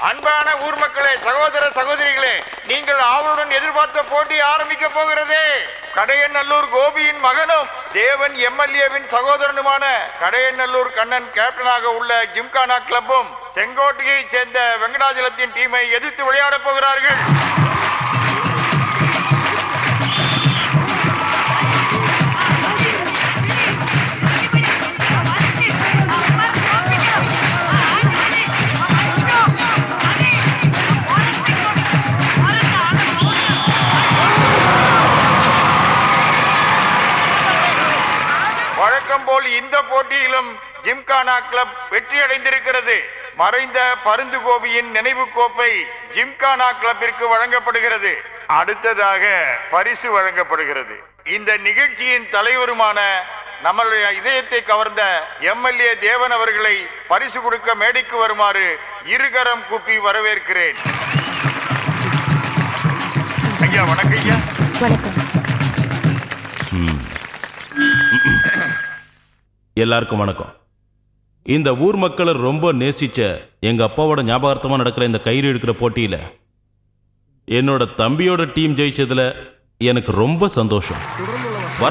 அன்பான ஊர் மக்களே, சகோதர சகோதரிகளே, நீங்கள் ஆவலுடன் எதிர்பார்த்த போட்டி ஆரம்பிக்க போகிறது. கடையநல்லூர் கோபியின் மகனும் தேவன் எம்எல்ஏவின் சகோதரனுமான கடையநல்லூர் கண்ணன் கேப்டனாக உள்ள ஜிம்கானா கிளப்பும் செங்கோட்டையை சேர்ந்த வெங்கடாஜலத்தின் டீமை எதிர்த்து விளையாட போகிறார்கள். வழக்கம் போல் இந்த போட்டியிலும் ஜிம்கானா கிளப் வெற்றி அடைந்திருக்கிறது. மறைந்த பருந்து கோபியின் நினைவு கோப்பை ஜிம்கானா கிளப்பிற்கு வழங்கப்படுகிறது. அடுத்ததாக பரிசு வழங்கப்படுகிறது. இந்த நிகழ்ச்சியின் தலைவருமான நம்மளுடைய இதயத்தை கவர்ந்த எம்எல்ஏ தேவன் அவர்களை பரிசு கொடுக்க மேடைக்கு வருமாறு இருகரம் கூப்பி வரவேற்கிறேன். ஐயா வணக்கம். ஐயா வணக்கம். எல்லாருக்கும் வணக்கம். இந்த ஊர் மக்களை ரொம்ப நேசிச்ச எங்க அப்பாவோட ஞாபகார்த்தமா நடக்கிற இந்த கயிறு எடுக்கிற போட்டியில என்னோட தம்பியோட டீம் ஜெயிச்சதுல எனக்கு ரொம்ப சந்தோஷம்.